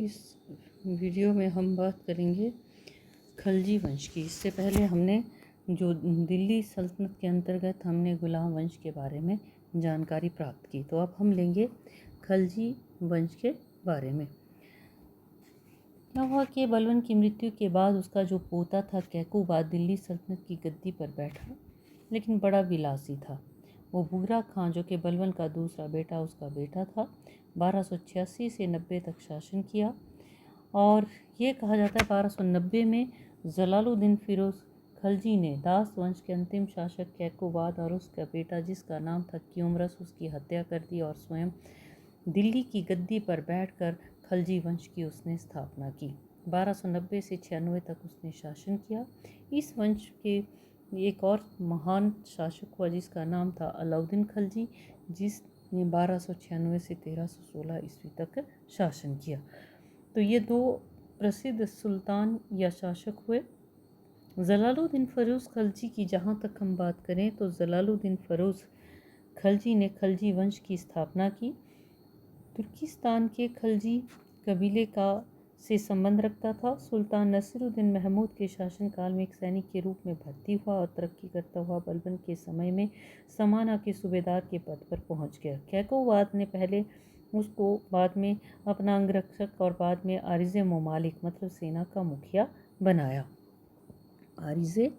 इस वीडियो में हम बात करेंगे खलजी वंश की। इससे पहले हमने जो दिल्ली सल्तनत के अंतर्गत हमने गुलाम वंश के बारे में जानकारी प्राप्त की, तो अब हम लेंगे खलजी वंश के बारे में। क्या हुआ कि बलबन की मृत्यु के बाद उसका जो पोता था कैकूबाद दिल्ली सल्तनत की गद्दी पर बैठा, लेकिन बड़ा विलासी था। वो बुगरा खां जो कि बलबन का दूसरा बेटा उसका बेटा था, 1286 से 90 तक शासन किया। और ये कहा जाता है 1290 में जलालुद्दीन फिरोज खलजी ने दास वंश के अंतिम शासक कैकूबाद और उसका बेटा जिसका नाम था क्यूमरस उसकी हत्या कर दी और स्वयं दिल्ली की गद्दी पर बैठकर खलजी वंश की उसने स्थापना की। 1290 से 96 तक उसने शासन किया। इस वंश के एक और महान शासक हुआ जिसका नाम था अलाउद्दीन खलजी, जिसने 1296 से 1316 ईस्वी तक शासन किया। तो ये दो प्रसिद्ध सुल्तान या शासक हुए। जलालुद्दीन फ़िरोज़ खलजी की जहाँ तक हम बात करें तो जलालुद्दीन फ़िरोज़ खलजी ने खलजी वंश की स्थापना की। तुर्किस्तान के खलजी कबीले का से संबंध रखता था। सुल्तान नसीरुद्दीन महमूद के शासनकाल में एक सैनिक के रूप में भर्ती हुआ और तरक्की करता हुआ बलबन के समय में समाना के सूबेदार के पद पर पहुंच गया। कैकोबाद ने पहले उसको बाद में अपना अंगरक्षक और बाद में आरिज़े मुमालिक मतलब सेना का मुखिया बनाया। आरिज़े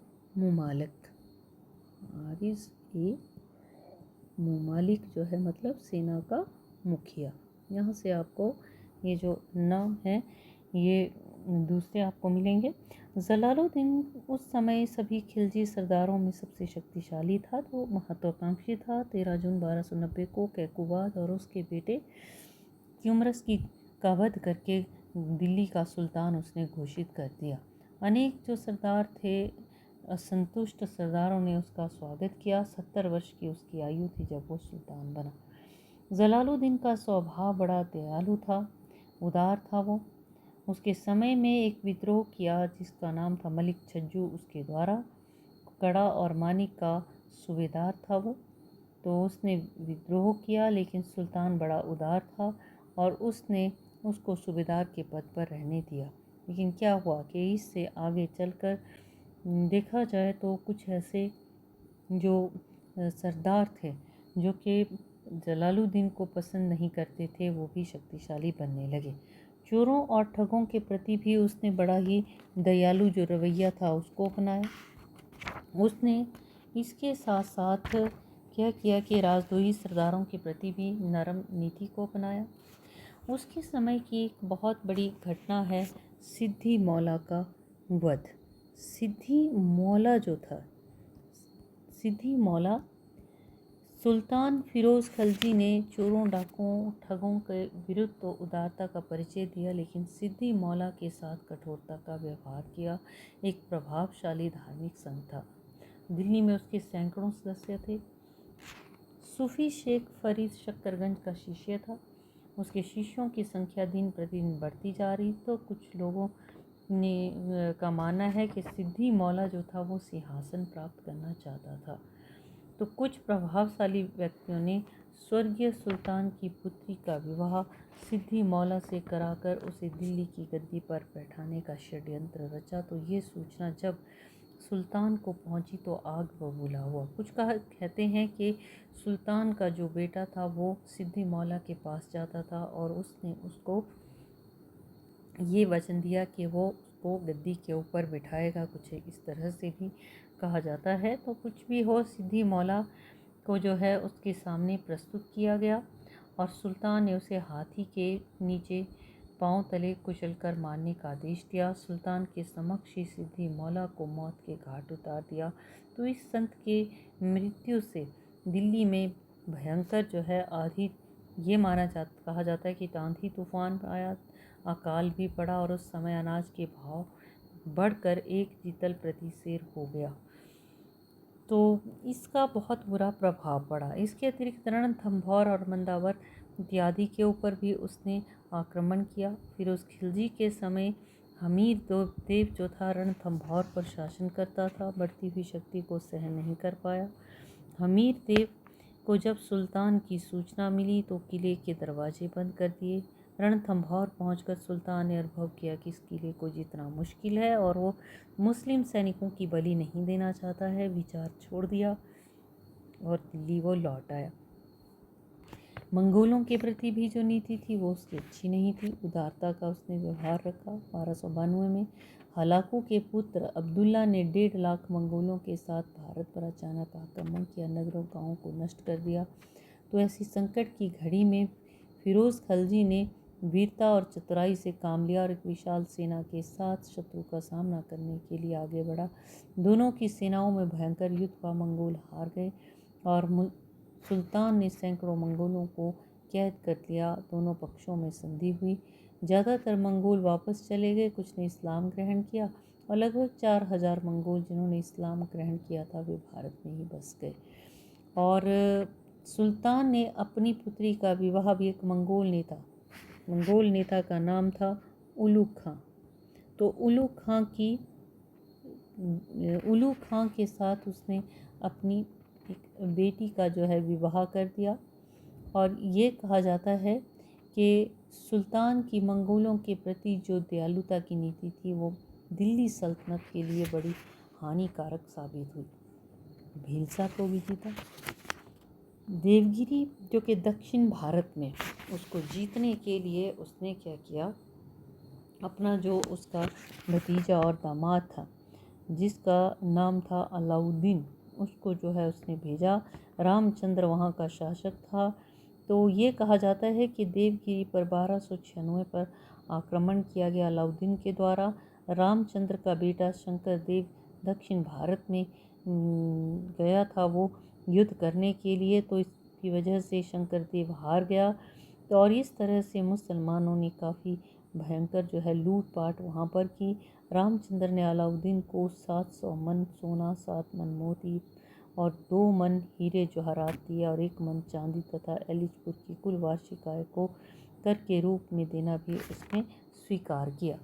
मुमालिक जो है मतलब सेना का मुखिया। यहाँ से आपको ये जो नाम है ये दूसरे आपको मिलेंगे। जलालुद्दीन उस समय सभी खिलजी सरदारों में सबसे शक्तिशाली था, तो महत्वाकांक्षी था। 13 जून 1290 को कैकूबाद और उसके बेटे क्यूमरस का वध करके दिल्ली का सुल्तान उसने घोषित कर दिया। अनेक जो सरदार थे, असंतुष्ट सरदारों ने उसका स्वागत किया। 70 वर्ष की उसकी आयु थी जब वो सुल्तान बना। जलालुद्दीन का स्वभाव बड़ा दयालु था, उदार था। वो उसके समय में एक विद्रोह किया जिसका नाम था मलिक छज्जू, उसके द्वारा कड़ा और मानिक का सूबेदार था वो। तो उसने विद्रोह किया, लेकिन सुल्तान बड़ा उदार था और उसने उसको सूबेदार के पद पर रहने दिया। लेकिन क्या हुआ कि इससे आगे चलकर देखा जाए तो कुछ ऐसे जो सरदार थे जो कि जलालुद्दीन को पसंद नहीं करते थे, वो भी शक्तिशाली बनने लगे। चोरों और ठगों के प्रति भी उसने बड़ा ही दयालु जो रवैया था उसको अपनाया। उसने इसके साथ साथ क्या किया कि राजद्रोही सरदारों के प्रति भी नरम नीति को अपनाया। उसके समय की एक बहुत बड़ी घटना है सिद्धि मौला का वध। सिद्धि मौला सुल्तान फिरोज़ खलजी ने चोरों डाकुओं ठगों के विरुद्ध तो उदारता का परिचय दिया, लेकिन सिद्धि मौला के साथ कठोरता का व्यवहार किया। एक प्रभावशाली धार्मिक संघ था। दिल्ली में उसके सैकड़ों सदस्य थे। सूफी शेख फरीद शक्करगंज का शिष्य था। उसके शिष्यों की संख्या दिन प्रतिदिन बढ़ती जा रही। तो कुछ लोगों ने का मानना है कि सिद्धि मौला जो था वो सिंहासन प्राप्त करना चाहता था। तो कुछ प्रभावशाली व्यक्तियों ने स्वर्गीय सुल्तान की पुत्री का विवाह सिद्धि मौला से कराकर उसे दिल्ली की गद्दी पर बैठाने का षड्यंत्र रचा। तो ये सूचना जब सुल्तान को पहुंची तो आग बबूला हुआ। कुछ कहते हैं कि सुल्तान का जो बेटा था वो सिद्धि मौला के पास जाता था और उसने उसको ये वचन दिया कि वो उसको गद्दी के ऊपर बिठाएगा। कुछ इस तरह से भी कहा जाता है। तो कुछ भी हो, सिद्धि मौला को जो है उसके सामने प्रस्तुत किया गया और सुल्तान ने उसे हाथी के नीचे पांव तले कुचलकर मारने का आदेश दिया। सुल्तान के समक्ष ही सिद्धि मौला को मौत के घाट उतार दिया। तो इस संत के मृत्यु से दिल्ली में भयंकर जो है आंधी, ये कहा जाता है कि आंधी तूफान आया, अकाल भी पड़ा और उस समय अनाज के भाव बढ़कर 1 जीतल प्रति सेर हो गया। तो इसका बहुत बुरा प्रभाव पड़ा। इसके अतिरिक्त रणथंभौर और मंदावर इत्यादि के ऊपर भी उसने आक्रमण किया। फिरोज़ खिलजी के समय हमीर देव जो था रणथंभौर पर शासन करता था, बढ़ती हुई शक्ति को सहन नहीं कर पाया। हमीर देव को जब सुल्तान की सूचना मिली तो किले के दरवाजे बंद कर दिए। रणथंभौर पहुंचकर सुल्तान ने अनुभव किया कि इस किले को जीतना मुश्किल है और वो मुस्लिम सैनिकों की बलि नहीं देना चाहता है। विचार छोड़ दिया और दिल्ली वो लौट आया। मंगोलों के प्रति भी जो नीति थी वो उसकी अच्छी नहीं थी। उदारता का उसने व्यवहार रखा। 1292 में हलाकू के पुत्र अब्दुल्ला ने 1.5 लाख मंगोलों के साथ भारत पर अचानक आक्रमण किया, नगरों गांवों को नष्ट कर दिया। तो ऐसी संकट की घड़ी में फिरोज खलजी ने वीरता और चतुराई से काम लिया और एक विशाल सेना के साथ शत्रु का सामना करने के लिए आगे बढ़ा। दोनों की सेनाओं में भयंकर युद्ध हुआ। मंगोल हार गए और सुल्तान ने सैकड़ों मंगोलों को कैद कर लिया। दोनों पक्षों में संधि हुई। ज़्यादातर मंगोल वापस चले गए, कुछ ने इस्लाम ग्रहण किया और लगभग 4000 मंगोल जिन्होंने इस्लाम ग्रहण किया था वे भारत में ही बस गए। और सुल्तान ने अपनी पुत्री का विवाह भी एक मंगोल नेता का नाम था उलुग खां। तो उलुग खां के साथ उसने अपनी एक बेटी का जो है विवाह कर दिया। और ये कहा जाता है कि सुल्तान की मंगोलों के प्रति जो दयालुता की नीति थी वो दिल्ली सल्तनत के लिए बड़ी हानिकारक साबित हुई। भीलसा को भी जीता। देवगिरी जो कि दक्षिण भारत में, उसको जीतने के लिए उसने क्या किया, अपना जो उसका भतीजा और दामाद था जिसका नाम था अलाउद्दीन, उसको जो है उसने भेजा। रामचंद्र वहाँ का शासक था। तो ये कहा जाता है कि देवगिरी पर 1296 पर आक्रमण किया गया अलाउद्दीन के द्वारा। रामचंद्र का बेटा शंकर देव दक्षिण भारत में गया था वो युद्ध करने के लिए, तो इसकी वजह से शंकर देव हार गया। तो और इस तरह से मुसलमानों ने काफ़ी भयंकर जो है लूटपाट वहाँ पर की। रामचंद्र ने अलाउद्दीन को 700 मन सोना, 7 मन मोती और 2 मन हीरे जवाहरात दिए और 1 मन चांदी तथा एलिचपुर की कुल वार्षिक आय को कर के रूप में देना भी उसने स्वीकार किया।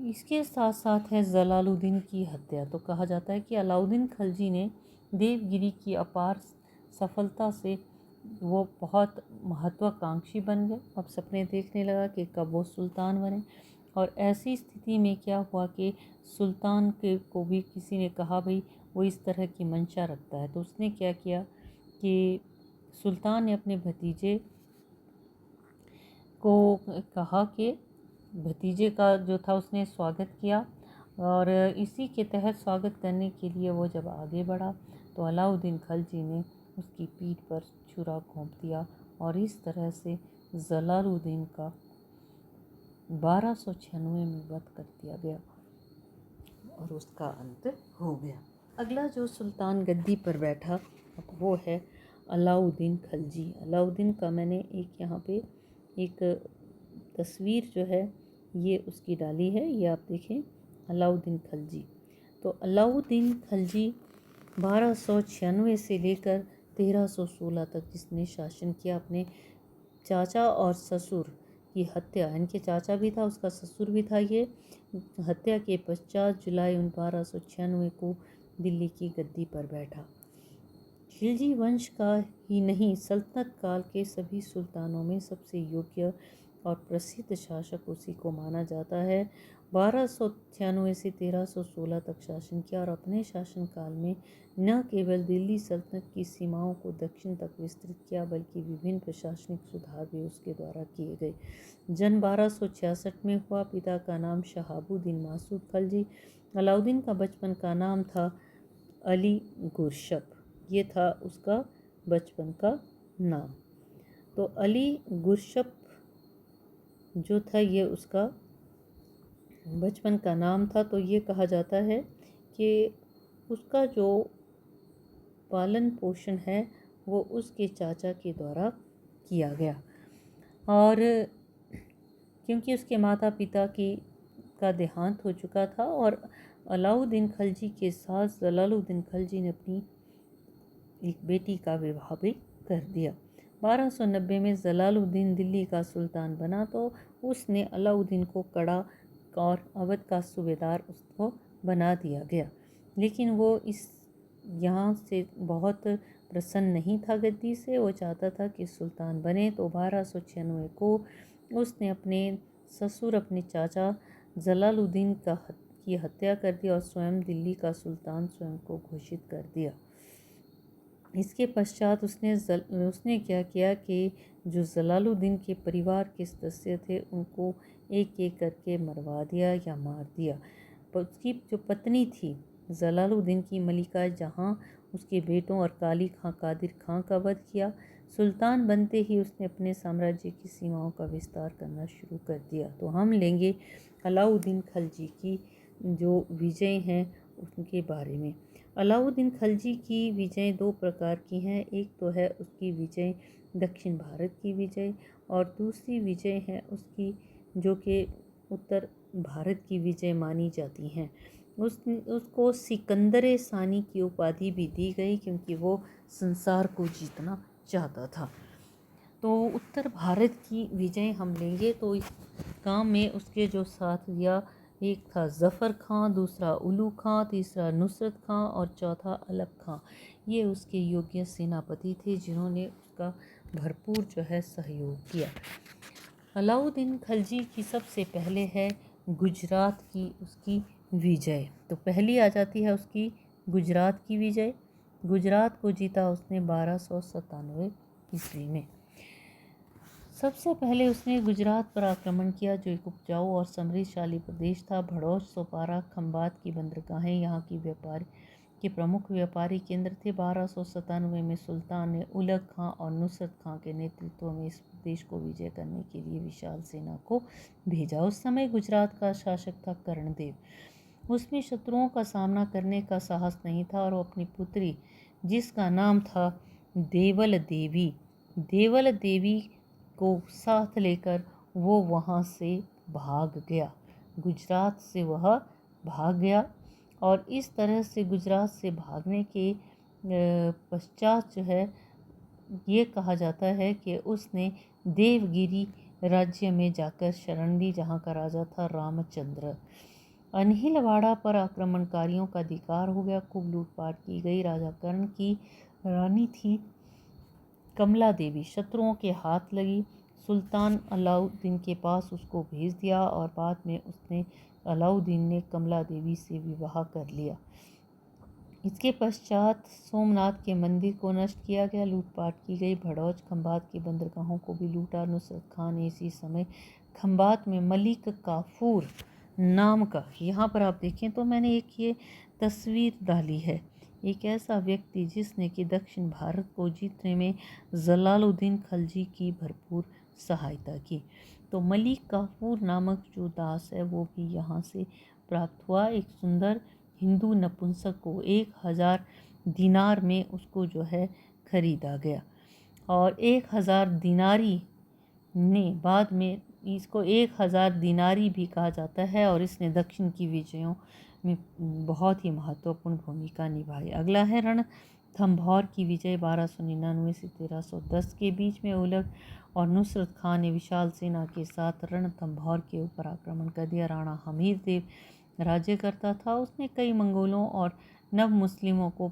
इसके साथ साथ है जलालुद्दीन की हत्या। तो कहा जाता है कि अलाउद्दीन खलजी ने देवगिरी की अपार सफलता से वो बहुत महत्वाकांक्षी बन गए। अब सपने देखने लगा कि कब वो सुल्तान बने। और ऐसी स्थिति में क्या हुआ कि सुल्तान के को भी किसी ने कहा भाई वो इस तरह की मंशा रखता है। तो उसने क्या किया कि सुल्तान ने अपने भतीजे को कहा कि भतीजे का जो था उसने स्वागत किया और इसी के तहत स्वागत करने के लिए वो जब आगे बढ़ा तो अलाउद्दीन खलजी ने उसकी पीठ पर छुरा घोंप दिया और इस तरह से जलालुद्दीन का 1296 में वध कर दिया गया और उसका अंत हो गया। अगला जो सुल्तान गद्दी पर बैठा वो है अलाउद्दीन खलजी। अलाउद्दीन का मैंने एक यहाँ पे एक तस्वीर जो है ये उसकी डाली है, ये आप देखें, अलाउद्दीन खलजी। तो अलाउद्दीन खलजी 1296 से लेकर 1316 तक जिसने शासन किया, अपने चाचा और ससुर की हत्या, इनके चाचा भी था उसका ससुर भी था, ये हत्या के पश्चात जुलाई 1296 को दिल्ली की गद्दी पर बैठा। खिलजी वंश का ही नहीं सल्तनत काल के सभी सुल्तानों में सबसे योग्य और प्रसिद्ध शासक उसी को माना जाता है। 1296 से 1316 तक शासन किया और अपने शासनकाल में न केवल दिल्ली सल्तनत की सीमाओं को दक्षिण तक विस्तृत किया बल्कि विभिन्न प्रशासनिक सुधार भी उसके द्वारा किए गए। जन्म 1266 में हुआ। पिता का नाम शहाबुद्दीन मासूद खलजी। अलाउद्दीन का बचपन का नाम था अली गुरशप, ये था उसका बचपन का नाम। तो अली गुरशप जो था ये उसका बचपन का नाम था। तो ये कहा जाता है कि उसका जो पालन पोषण है वो उसके चाचा के द्वारा किया गया और क्योंकि उसके माता पिता का देहांत हो चुका था और अलाउद्दीन खलजी के साथ जलालुद्दीन खलजी ने अपनी एक बेटी का विवाह भी कर दिया। 1290 में जलालुद्दीन दिल्ली का सुल्तान बना तो उसने अलाउद्दीन को कड़ा और अवध का सूबेदार उसको बना दिया गया, लेकिन वो यहाँ से बहुत प्रसन्न नहीं था गद्दी से। वो चाहता था कि सुल्तान बने। तो 1296 को उसने अपने ससुर अपने चाचा जलालुद्दीन की हत्या कर दी और स्वयं दिल्ली का सुल्तान स्वयं को घोषित कर दिया। इसके पश्चात उसने क्या किया कि जो जलालुद्दीन के परिवार के सदस्य थे उनको एक एक करके मरवा दिया या मार दिया। उसकी जो पत्नी थी जलालुद्दीन की मलिका जहां, उसके बेटों और काली खां कादिर खां का वध किया। सुल्तान बनते ही उसने अपने साम्राज्य की सीमाओं का विस्तार करना शुरू कर दिया। तो हम लेंगे अलाउद्दीन खलजी की जो विजय हैं उनके बारे में। अलाउद्दीन खलजी की विजय दो प्रकार की हैं। एक तो है उसकी विजय दक्षिण भारत की विजय, और दूसरी विजय है उसकी जो कि उत्तर भारत की विजय मानी जाती हैं। उसको सिकंदर सानी की उपाधि भी दी गई क्योंकि वो संसार को जीतना चाहता था। तो उत्तर भारत की विजय हम लेंगे तो इस काम में उसके जो साथ दिया, एक था ज़फ़र खां, दूसरा उलू खां, तीसरा नुसरत खां और चौथा अलग खां। ये उसके योग्य सेनापति थे जिन्होंने उसका भरपूर जो है सहयोग किया। अलाउद्दीन खलजी की सबसे पहले है गुजरात की उसकी विजय। तो पहली आ जाती है उसकी गुजरात की विजय। गुजरात को जीता उसने 1297 ईस्वी में। सबसे पहले उसने गुजरात पर आक्रमण किया जो एक उपजाऊ और समृद्धशाली प्रदेश था। भड़ौच, सोपारा, खंबात की बंदरगाहें यहाँ की व्यापार के प्रमुख व्यापारी केंद्र थे। 1297 में सुल्तान ने उलग खां और नुसरत खां के नेतृत्व में इस प्रदेश को विजय करने के लिए विशाल सेना को भेजा। उस समय गुजरात का शासक था कर्णदेव। उसमें शत्रुओं का सामना करने का साहस नहीं था और वो अपनी पुत्री जिसका नाम था देवल देवी को साथ लेकर वो वहाँ से भाग गया। गुजरात से वह भाग गया और इस तरह से गुजरात से भागने के पश्चात जो है ये कहा जाता है कि उसने देवगिरी राज्य में जाकर शरण ली जहाँ का राजा था रामचंद्र। अनहिलवाड़ा पर आक्रमणकारियों का अधिकार हो गया। खूब लूटपाट की गई। राजा कर्ण की रानी थी कमला देवी शत्रुओं के हाथ लगी। सुल्तान अलाउद्दीन के पास उसको भेज दिया और बाद में अलाउद्दीन ने कमला देवी से विवाह कर लिया। इसके पश्चात सोमनाथ के मंदिर को नष्ट किया गया, लूटपाट की गई। भड़ौच, खंबात की बंदरगाहों को भी लूटा। नुसरत खां ने इसी समय खंबात में मलिक काफूर नाम का, यहाँ पर आप देखें तो मैंने एक ये तस्वीर डाली है, एक ऐसा व्यक्ति जिसने कि दक्षिण भारत को जीतने में जलालुद्दीन खलजी की भरपूर सहायता की। तो मलिक काफूर नामक जो दास है वो भी यहाँ से प्राप्त हुआ। एक सुंदर हिंदू नपुंसक को 1000 दिनार में उसको जो है खरीदा गया और 1000 दिनारी ने बाद में इसको 1000 दिनारी भी कहा जाता है और इसने दक्षिण की विजयों में बहुत ही महत्वपूर्ण भूमिका निभाई। अगला है रणथंभौर की विजय 1299 से 1310 के बीच में। उलग और नुसरत खां ने विशाल सेना के साथ रणथंभौर के ऊपर आक्रमण कर दिया। राणा हमीर देव राज्य करता था। उसने कई मंगोलों और नव मुस्लिमों को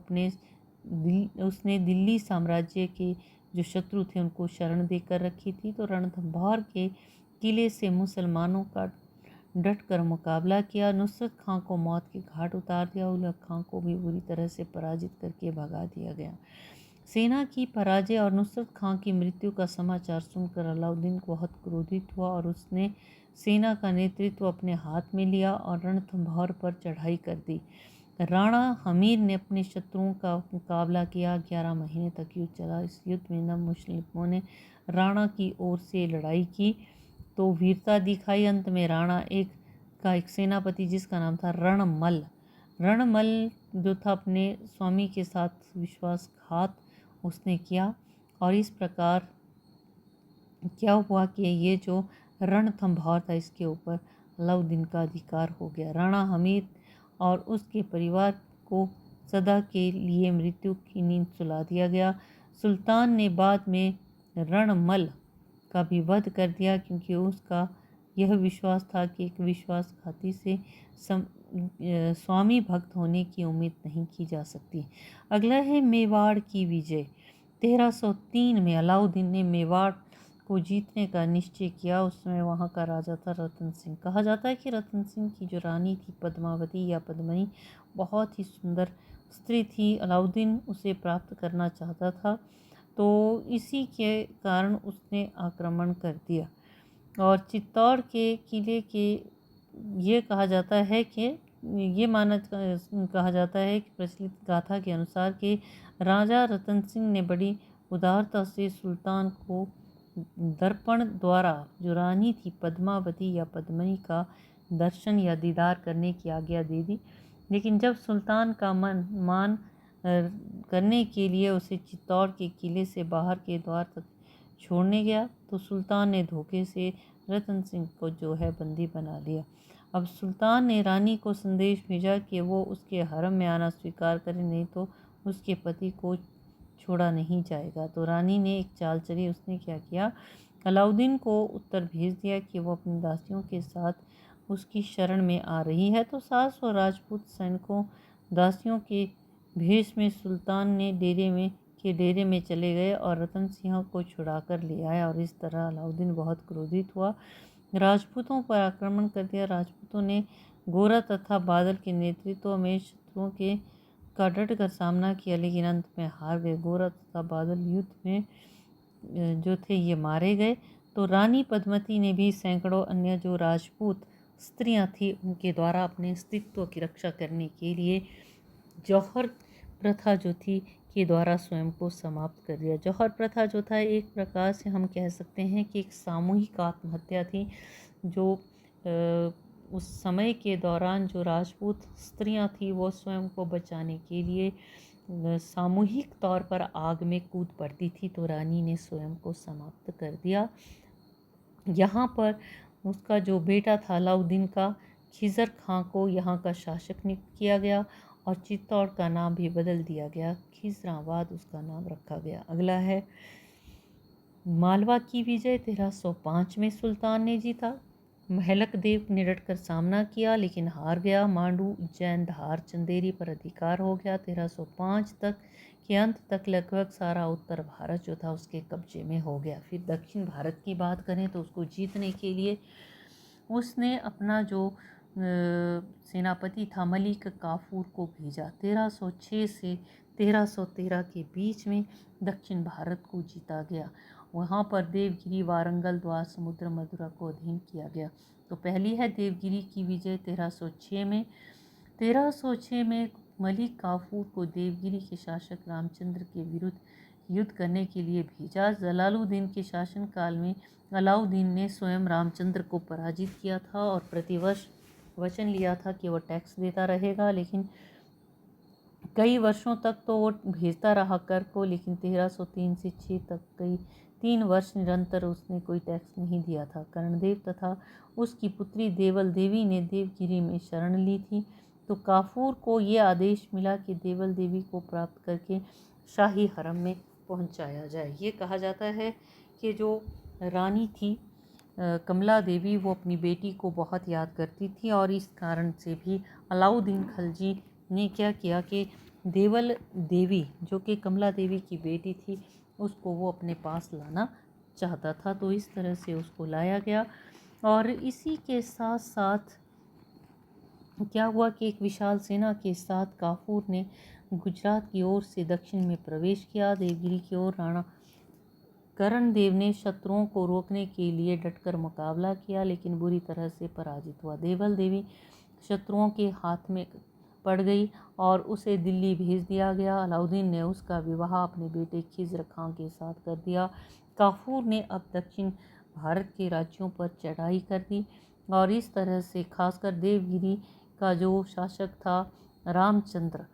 उसने दिल्ली साम्राज्य के जो शत्रु थे उनको शरण देकर रखी थी। तो रणथंभौर के किले से मुसलमानों का डट कर मुकाबला किया। नुसरत खां को मौत के घाट उतार दिया। उलग खां को भी बुरी तरह से पराजित करके भगा दिया गया। सेना की पराजय और नुसरत खां की मृत्यु का समाचार सुनकर अलाउद्दीन बहुत क्रोधित हुआ और उसने सेना का नेतृत्व अपने हाथ में लिया और रणथंभौर पर चढ़ाई कर दी। राणा हमीर ने अपने शत्रुओं का मुकाबला किया। 11 महीने तक युद्ध चला। इस युद्ध में नव मुस्लिमों ने राणा की ओर से लड़ाई की तो वीरता दिखाई। अंत में राणा एक सेनापति जिसका नाम था रणमल जो था अपने स्वामी के साथ विश्वासघात उसने किया और इस प्रकार क्या हुआ कि ये जो रणथंभौर था इसके ऊपर अलाउद्दीन का अधिकार हो गया। राणा हमीर और उसके परिवार को सदा के लिए मृत्यु की नींद सुला दिया गया। सुल्तान ने बाद में रणमल का भी वध कर दिया क्योंकि उसका यह विश्वास था कि एक विश्वासघाती से स्वामी भक्त होने की उम्मीद नहीं की जा सकती। अगला है मेवाड़ की विजय। 1303 में अलाउद्दीन ने मेवाड़ को जीतने का निश्चय किया। उस समय वहाँ का राजा था रतन सिंह। कहा जाता है कि रतन सिंह की जो रानी थी पद्मावती या पद्मनी, बहुत ही सुंदर स्त्री थी। अलाउद्दीन उसे प्राप्त करना चाहता था, तो इसी के कारण उसने आक्रमण कर दिया। और चित्तौड़ के किले के ये कहा जाता है कि कहा जाता है कि प्रचलित गाथा के अनुसार कि राजा रतन सिंह ने बड़ी उदारता से सुल्तान को दर्पण द्वारा जो रानी थी पद्मावती या पद्मनी का दर्शन या दीदार करने की आज्ञा दे दी। लेकिन जब सुल्तान का मान करने के लिए उसे चित्तौड़ के किले से बाहर के द्वार तक छोड़ने गया, तो सुल्तान ने धोखे से रतन सिंह को जो है बंदी बना लिया। अब सुल्तान ने रानी को संदेश भेजा कि वो उसके हरम में आना स्वीकार करे, नहीं तो उसके पति को छोड़ा नहीं जाएगा। तो रानी ने एक चाल चली। उसने क्या किया, अलाउद्दीन को उत्तर भेज दिया कि वो अपनी दासियों के साथ उसकी शरण में आ रही है। तो 700 राजपूत सैनिकों दासियों के भेष में सुल्तान ने डेरे में चले गए और रतन सिंह को छुड़ा कर ले आया। और इस तरह अलाउद्दीन बहुत क्रोधित हुआ, राजपूतों पर आक्रमण कर दिया। राजपूतों ने गोरा तथा बादल के नेतृत्व में शत्रुओं के का डट कर सामना किया, लेकिन अंत में हार गए। गोरा तथा बादल युद्ध में जो थे ये मारे गए। तो रानी पद्मती ने भी सैकड़ों अन्य जो राजपूत स्त्रियां थी उनके द्वारा अपने अस्तित्व की रक्षा करने के लिए जौहर प्रथा जो थी के द्वारा स्वयं को समाप्त कर दिया। जौहर प्रथा जो था एक प्रकार से हम कह सकते हैं कि एक सामूहिक आत्महत्या थी, जो उस समय के दौरान जो राजपूत स्त्रियां थी वो स्वयं को बचाने के लिए सामूहिक तौर पर आग में कूद पड़ती थी। तो रानी ने स्वयं को समाप्त कर दिया। यहाँ पर उसका जो बेटा था अलाउद्दीन का, खिज़र खां को यहाँ का शासक नियुक्त किया गया और चित्तौड़ का नाम भी बदल दिया गया। खिज़राबाद उसका नाम रखा गया। अगला है मालवा की विजय। 1305 में सुल्तान ने जीता। महलक देव ने डटकर सामना किया लेकिन हार गया। मांडू, उज्जैन, धार, चंदेरी पर अधिकार हो गया। 1305 तक के अंत तक लगभग सारा उत्तर भारत जो था उसके कब्जे में हो गया। फिर दक्षिण भारत की बात करें तो उसको जीतने के लिए उसने अपना जो सेनापति था मलिक काफूर को भेजा। 1306 से 1313 के बीच में दक्षिण भारत को जीता गया। वहाँ पर देवगिरी, वारंगल, द्वार समुद्र, मदुरा को अधीन किया गया। तो पहली है देवगिरी की विजय 1306 में। 1306 में मलिक काफूर को देवगिरी के शासक रामचंद्र के विरुद्ध युद्ध करने के लिए भेजा। जलालुद्दीन के शासनकाल में अलाउद्दीन ने स्वयं रामचंद्र को पराजित किया था और प्रतिवर्ष वचन लिया था कि वह टैक्स देता रहेगा, लेकिन कई वर्षों तक तो वो भेजता रहा कर को, लेकिन 1303 से 6 तक कई 3 वर्ष निरंतर उसने कोई टैक्स नहीं दिया था। कर्णदेव तथा उसकी पुत्री देवल देवी ने देवगिरी में शरण ली थी। तो काफूर को ये आदेश मिला कि देवल देवी को प्राप्त करके शाही हरम में पहुंचाया जाए। ये कहा जाता है कि जो रानी थी कमला देवी, वो अपनी बेटी को बहुत याद करती थी और इस कारण से भी अलाउद्दीन खलजी ने क्या किया कि देवल देवी जो कि कमला देवी की बेटी थी उसको वो अपने पास लाना चाहता था। तो इस तरह से उसको लाया गया। और इसी के साथ साथ क्या हुआ कि एक विशाल सेना के साथ काफूर ने गुजरात की ओर से दक्षिण में प्रवेश किया। देवगिरी की ओर राणा करण देव ने शत्रुओं को रोकने के लिए डटकर मुकाबला किया, लेकिन बुरी तरह से पराजित हुआ। देवल देवी शत्रुओं के हाथ में पड़ गई और उसे दिल्ली भेज दिया गया। अलाउद्दीन ने उसका विवाह अपने बेटे खिज़र खां के साथ कर दिया। काफूर ने अब दक्षिण भारत के राज्यों पर चढ़ाई कर दी और इस तरह से खासकर देवगिरी का जो शासक था रामचंद्र,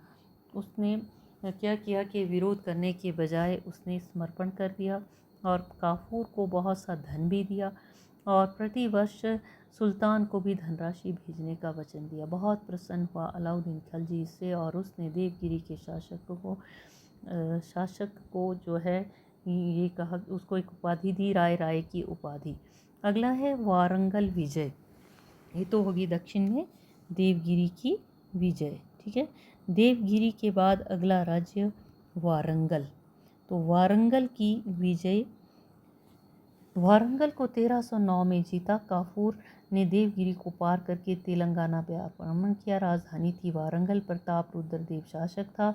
उसने क्या किया कि विरोध करने के बजाय उसने समर्पण कर दिया और काफूर को बहुत सा धन भी दिया और प्रतिवर्ष सुल्तान को भी धनराशि भेजने का वचन दिया। बहुत प्रसन्न हुआ अलाउद्दीन खलजी से और उसने देवगिरी के शासक को जो है ये कहा, उसको एक उपाधि दी, राय की उपाधि। अगला है वारंगल विजय। ये तो होगी दक्षिण में देवगिरी की विजय। ठीक है, देवगिरी के बाद अगला राज्य वारंगल। तो वारंगल की विजय वारंगल को 1309 में जीता। काफूर ने देवगिरी को पार करके तेलंगाना पर आक्रमण किया। राजधानी थी वारंगल। प्रताप रुद्रदेव शासक था।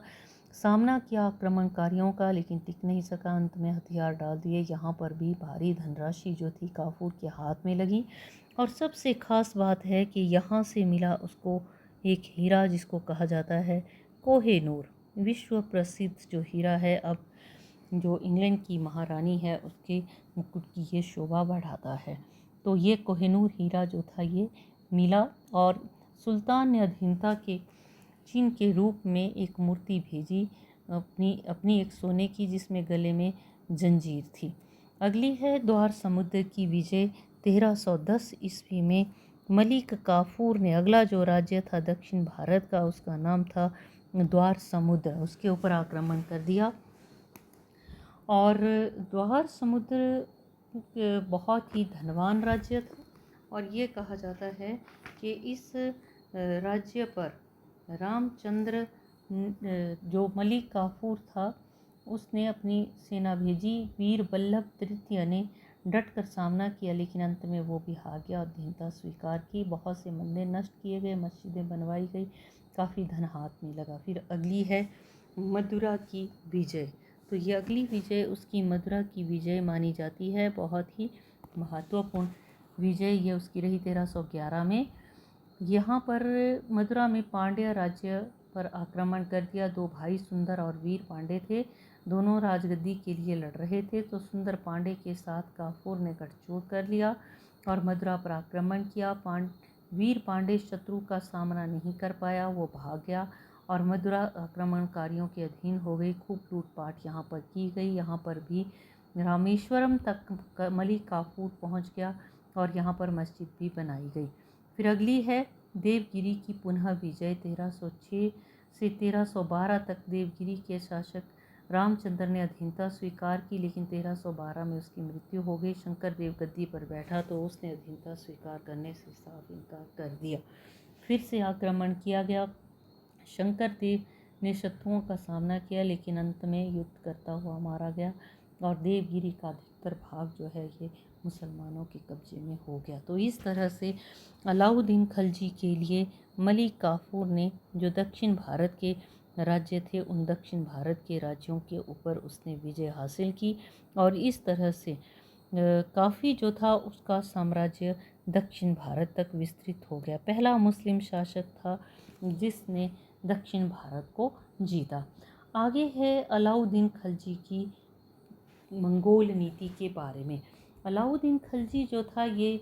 सामना किया आक्रमणकारियों का, लेकिन टिक नहीं सका। अंत में हथियार डाल दिए। यहाँ पर भी भारी धनराशि जो थी काफूर के हाथ में लगी। और सबसे खास बात है कि यहाँ से मिला उसको एक हीरा जिसको कहा जाता है कोहिनूर, विश्व प्रसिद्ध जो हीरा है। अब जो इंग्लैंड की महारानी है उसके मुकुट की ये शोभा बढ़ाता है। तो ये कोहिनूर हीरा जो था ये मिला, और सुल्तान ने अधीनता के चिन्ह के रूप में एक मूर्ति भेजी अपनी एक सोने की, जिसमें गले में जंजीर थी। अगली है द्वार समुद्र की विजय। 1310 ईस्वी में मलिक काफूर ने अगला जो राज्य था दक्षिण भारत का, उसका नाम था द्वार समुद्र, उसके ऊपर आक्रमण कर दिया। और द्वार समुद्र बहुत ही धनवान राज्य था, और ये कहा जाता है कि इस राज्य पर रामचंद्र जो मलिक काफूर था उसने अपनी सेना भेजी। वीर बल्लभ तृतीय ने डट कर सामना किया, लेकिन अंत में वो भी हार गया और दीनता स्वीकार की। बहुत से मंदिर नष्ट किए गए, मस्जिदें बनवाई गई, काफ़ी धन हाथ में लगा। फिर अगली है मदुरा की विजय। तो ये अगली विजय उसकी मदुरा की विजय मानी जाती है। बहुत ही महत्वपूर्ण विजय ये उसकी रही 1311 में। यहाँ पर मदुरा में पांड्य राज्य पर आक्रमण कर दिया। दो भाई सुंदर और वीर पांडे थे, दोनों राजगद्दी के लिए लड़ रहे थे। तो सुंदर पांडे के साथ काफूर ने गठजोड़ कर लिया और मदुरा पर आक्रमण किया। वीर पांडे शत्रु का सामना नहीं कर पाया, वो भाग गया और मदुरा आक्रमणकारियों के अधीन हो गई। खूब लूटपाट यहाँ पर की गई। यहाँ पर भी रामेश्वरम तक मलिक काफूर पहुँच गया और यहाँ पर मस्जिद भी बनाई गई। फिर अगली है देवगिरी की पुनः विजय। 1306 से 1312 तक देवगिरी के शासक रामचंद्र ने अधीनता स्वीकार की, लेकिन 1312 में उसकी मृत्यु हो गई। शंकर देव गद्दी पर बैठा तो उसने अधीनता स्वीकार करने से साफ इनकार कर दिया। फिर से आक्रमण किया गया। शंकर देव ने शत्रुओं का सामना किया, लेकिन अंत में युद्ध करता हुआ मारा गया और देवगिरी का अधिकतर भाग जो है ये मुसलमानों के कब्जे में हो गया। तो इस तरह से अलाउद्दीन खलजी के लिए मलिक काफूर ने जो दक्षिण भारत के राज्य थे उन दक्षिण भारत के राज्यों के ऊपर उसने विजय हासिल की, और इस तरह से काफ़ी जो था उसका साम्राज्य दक्षिण भारत तक विस्तृत हो गया। पहला मुस्लिम शासक था जिसने दक्षिण भारत को जीता। आगे है अलाउद्दीन खलजी की मंगोल नीति के बारे में। अलाउद्दीन खलजी जो था ये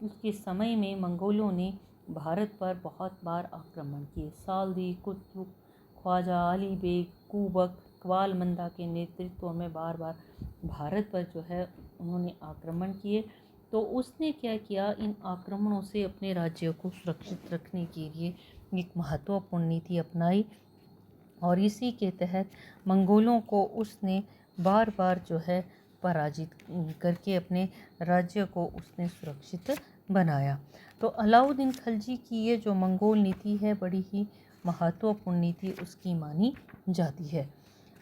उसके समय में मंगोलों ने भारत पर बहुत बार आक्रमण किए। साल्दी, कुतुब, ख्वाजा अली बेग, कुबक, क्वालमंदा के नेतृत्व में बार बार भारत पर जो है उन्होंने आक्रमण किए। तो उसने क्या किया, इन आक्रमणों से अपने राज्य को सुरक्षित रखने के लिए एक महत्वपूर्ण नीति अपनाई, और इसी के तहत मंगोलों को उसने बार बार जो है पराजित करके अपने राज्य को उसने सुरक्षित बनाया। तो अलाउद्दीन खलजी की ये जो मंगोल नीति है बड़ी ही महत्वपूर्ण नीति उसकी मानी जाती है।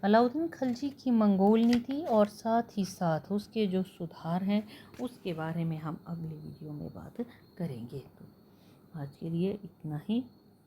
अलाउद्दीन खलजी की मंगोल नीति और साथ ही साथ उसके जो सुधार हैं उसके बारे में हम अगले वीडियो में बात करेंगे। तो आज के लिए इतना ही।